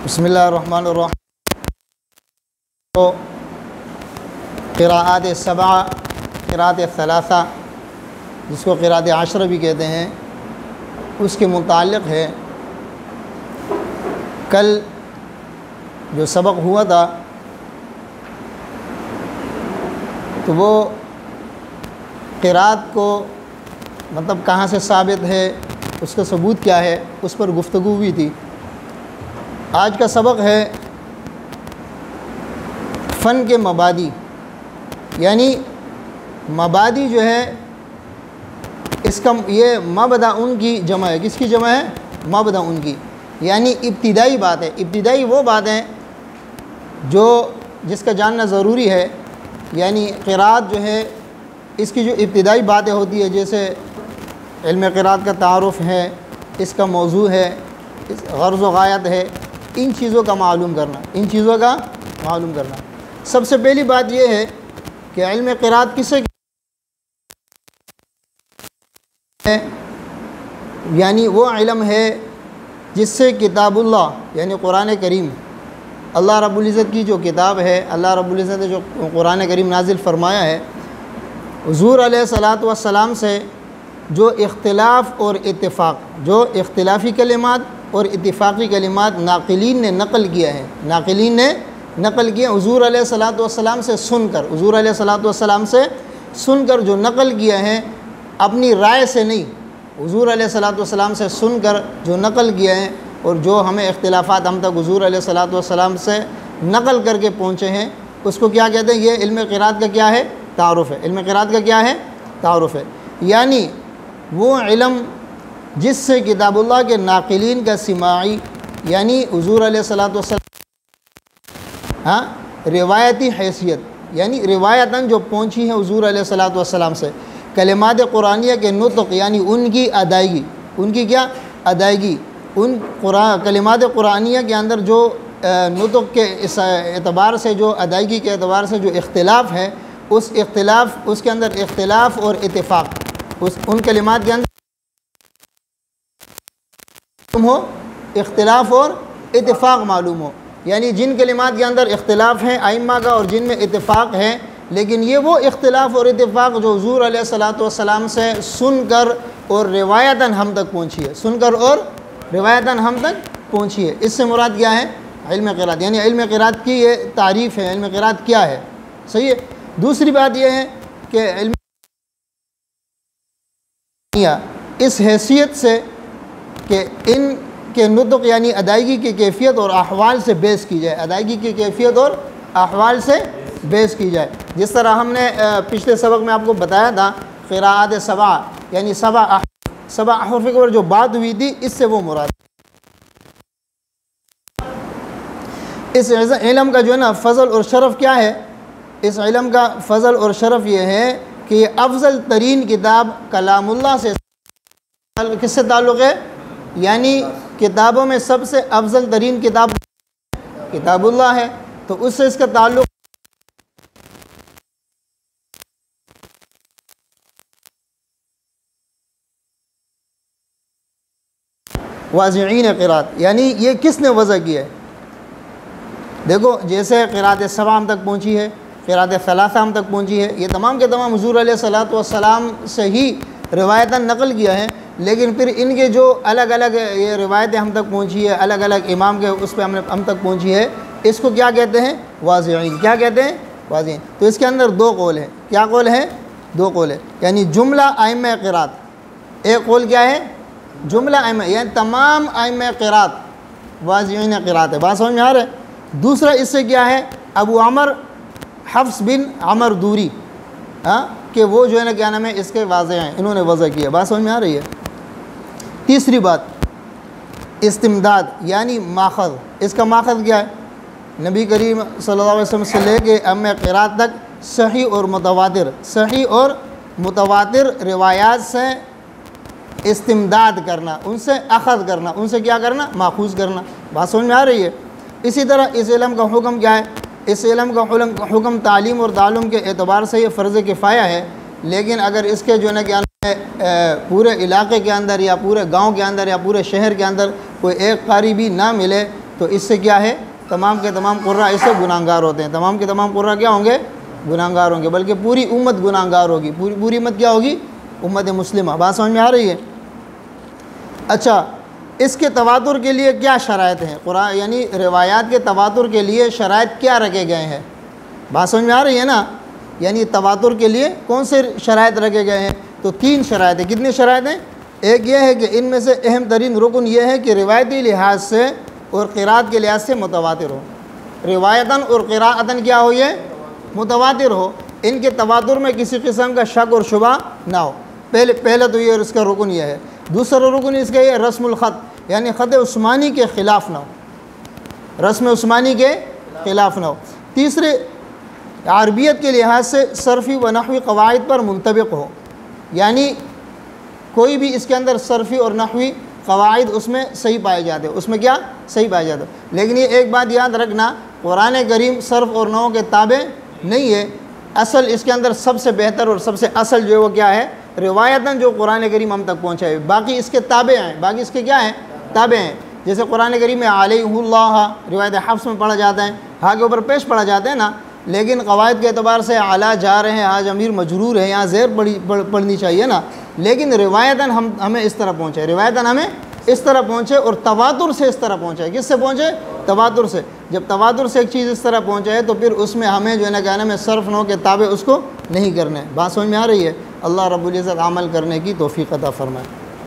بسم اللہ الرحمن الرحیم. تو قراءات سبع، قراءات ثلاثہ جس کو قراءات عشرہ بھی کہتے ہیں، اس کے متعلق ہے. کل جو سبق ہوا تھا تو وہ قراءت کو مطلب کہاں سے ثابت ہے، اس کا ثبوت کیا ہے، اس پر گفتگو ہوئی تھی. آج کا سبق ہے فن کے مبادی، یعنی مبادی جو ہے اس کا یہ مبدا ان کی جمع ہے. کس کی جمع ہے؟ مبدا ان کی، یعنی ابتدائی بات ہے. ابتدائی وہ بات ہے جس کا جاننا ضروری ہے. یعنی قراءت جو ہے اس کی جو ابتدائی باتیں ہوتی ہے، جیسے علم قراءت کا تعارف ہے، اس کا موضوع ہے، غرض و غایت ہے، ان چیزوں کا معلوم کرنا. سب سے پہلی بات یہ ہے کہ علم قراءت کسے ہے؟ یعنی وہ علم ہے جس سے کتاب اللہ یعنی قرآن کریم، اللہ رب العزت کی جو کتاب ہے، اللہ رب العزت نے جو قرآن کریم نازل فرمایا ہے، حضور علیہ الصلاۃ والسلام سے جو اختلاف اور اتفاق، جو اختلافی کلمات اور اتفاقی کلمات ناقلین نے نقل کیا حضور علیہ الصلاۃ والسلام سے سن کر، حضور علیہ الصلاۃ والسلام سے سن کر جو نقل کیا ہے، اپنی رائے سے نہیں، حضور علیہ الصلاۃ والسلام سے سن کر جو نقل کیا ہے، اور جو ہمیں اختلافات ہم تک حضور علیہ الصلاۃ والسلام سے نقل کر کے پہنچے ہیں، اس کو کیا کہتے ہیں؟ یہ علم قراءت کا کیا ہے؟ تعارف ہے. علم قراءت کا کیا ہے؟ تعارف ہے. یعنی وہ علم جس سے کتاب اللہ کے ناقلین کا سماعی، یعنی حضور علیہ الصلاۃ والسلام روایتی حیثیت، یعنی روایتاً جو پہنچی ہے حضور علیہ الصلاۃ والسلام سے، کلمات قرآنیہ کے نطق، یعنی ان کی ادائیگی، ان کی کیا ادائیگی، ان کلمات قرآنیہ کے اندر جو نطق کے اس اعتبار سے، جو ادائیگی کے اعتبار سے جو اختلاف ہے، اس کے اندر اختلاف اور اتفاق، ان کلمات کے اندر اختلاف اور اتفاق معلوم ہو. یعنی جن کلمات کے اندر اختلاف ہیں ائمہ کا اور جن میں اتفاق ہے، لیکن یہ وہ اختلاف اور اتفاق جو حضور علیہ الصلاۃ والسلام سے سن کر اور روایتاً ہم تک پہنچی ہے، سن کر اور روایتاً ہم تک پہنچی ہے. اس سے مراد کیا ہے؟ علم قراءت. یعنی علم قراءت کی یہ تعریف ہے، علم قراءت کیا ہے. صحیح ہے. دوسری بات یہ ہے کہ علم اس حیثیت سے کہ ان کے نطق یعنی ادائیگی کی کیفیت اور احوال سے بیس کی جائے، ادائیگی کی کیفیت اور احوال سے بیس کی جائے. جس طرح ہم نے پچھلے سبق میں آپ کو بتایا تھا، قراءات سبع یعنی سبع احرف کے اوپر جو بات ہوئی تھی، اس سے وہ مراد. اس علم کا جو ہے نا فضل اور شرف کیا ہے؟ اس علم کا فضل اور شرف یہ ہے کہ یہ افضل ترین کتاب کلام اللہ سے کس سے تعلق ہے؟ یعنی کتابوں میں سب سے افضل ترین کتاب کتاب اللہ ہے، تو اس سے اس کا تعلق. واضعین قراءت، یعنی یہ کس نے وضع کیا ہے؟ دیکھو، جیسے قراءت سبع ہم تک پہنچی ہے، قراءت ثلاثہ ہم تک پہنچی ہے، یہ تمام کے تمام حضور علیہ الصلاۃ والسلام سے ہی روایتاً نقل کیا ہے. لیکن پھر ان کے جو الگ الگ یہ روایتیں ہم تک پہنچی ہے، الگ الگ امام کے اس پہ ہم تک پہنچی ہے، اس کو کیا کہتے ہیں؟ واضعین. کیا کہتے ہیں؟ واضعین. تو اس کے اندر دو قول ہیں. کیا قول ہے؟ دو قول ہے. یعنی جملہ ائمہ قراءت، ایک قول کیا ہے؟ جملہ ائمہ یعنی تمام ائمہ قراءت واضعین قراءت ہے. بات سمجھ میں آ رہا ہے؟ دوسرا اس سے کیا ہے؟ ابو عمر حفص بن عمر دوری، کہ وہ جو ہے نا کیا نام ہے، اس کے واضح ہیں، انہوں نے وضع کیا. بات سمجھ میں آ رہی ہے؟ تیسری بات استمداد یعنی ماخذ. اس کا ماخذ کیا ہے؟ نبی کریم صلی اللہ علیہ وسلم سے لے کے ائمہ قراءت تک صحیح اور متواتر روایات سے استمداد کرنا، ان سے اخذ کرنا، ان سے کیا کرنا؟ ماخوذ کرنا. بات سمجھ میں آ رہی ہے؟ اسی طرح اس علم کا حکم کیا ہے؟ اس علم کا حکم تعلیم اور تعلم کے اعتبار سے یہ فرض کفایہ ہے. لیکن اگر اس کے جو ہے نا کیا پورے علاقے کے اندر یا پورے گاؤں کے اندر یا پورے شہر کے اندر کوئی ایک قاری بھی نہ ملے تو اس سے کیا ہے تمام کے تمام قراء اس سے گناہگار ہوتے ہیں، تمام کے تمام قراء کیا ہوں گے؟ گناہگار ہوں گے، بلکہ پوری امت گناہگار ہوگی، پوری امت کیا ہوگی؟ امت مسلمہ۔ بات سمجھ میں آ رہی ہے؟ اچھا، اس کے تواتر کے لیے کیا شرائط ہیں؟ قرآن یعنی روایات کے تواتر کے لیے شرائط کیا رکھے گئے ہیں؟ بات سمجھ میں آ رہی ہے نا؟ یعنی تواتر کے لیے کون سے شرائط رکھے گئے ہیں؟ تو 3 شرائط ہیں۔ کتنی شرائط ہیں؟ ایک یہ ہے کہ ان میں سے اہم ترین رکن یہ ہے کہ روایتی لحاظ سے اور قرات کے لحاظ سے متواتر ہو، روایتاً اور قراءتاً کیا ہو؟ یہ متواتر ہو، ان کے تواتر میں کسی قسم کا شک اور شبہ نہ ہو۔ پہلے تو یہ اور اس کا رکن یہ ہے۔ دوسرا رکن اس کا یہ رسم الخط، یعنی خط عثمانی کے خلاف نہ ہو، رسم عثمانی کے خلاف نہ ہو۔ تیسرے، عربیت کے لحاظ سے صرفی و نحوی قواعد پر منطبق ہو، یعنی کوئی بھی اس کے اندر صرفی اور نحوی قواعد اس میں صحیح پائے جاتے ہیں، اس میں کیا صحیح پائے جاتے ہیں۔ لیکن یہ ایک بات یاد رکھنا، قرآن کریم صرف اور نحو کے تابع نہیں ہے، اصل اس کے اندر سب سے بہتر اور سب سے اصل جو ہے وہ کیا ہے؟ روایتاً جو قرآن کریم ہم تک پہنچا ہے، باقی اس کے تابع ہیں، باقی اس کے کیا ہیں؟ تابع ہیں۔ جیسے قرآن کریم میں علیہ اللہ روایت حفص میں پڑھا جاتا ہے، ہاں کے اوپر پیش پڑھا جاتا ہے نا، لیکن قواعد کے اعتبار سے اعلیٰ جا رہے ہیں، آج امیر مجرور ہے، یہاں زیر پڑھنی چاہیے نا، لیکن روایتاً ہمیں اس طرح پہنچے، روایتاً ہمیں اس طرح پہنچے اور تواتر سے اس طرح پہنچے۔ کس سے پہنچے؟ تواتر سے۔ جب تواتر سے ایک چیز اس طرح پہنچے تو پھر اس میں ہمیں جو ہے نا کہنا میں صرف نو کے تابع اس کو نہیں کرنا ہے۔ بات سمجھ میں آ رہی ہے؟ اللہ رب العزت عمل کرنے کی توفیق عطا فرمائے۔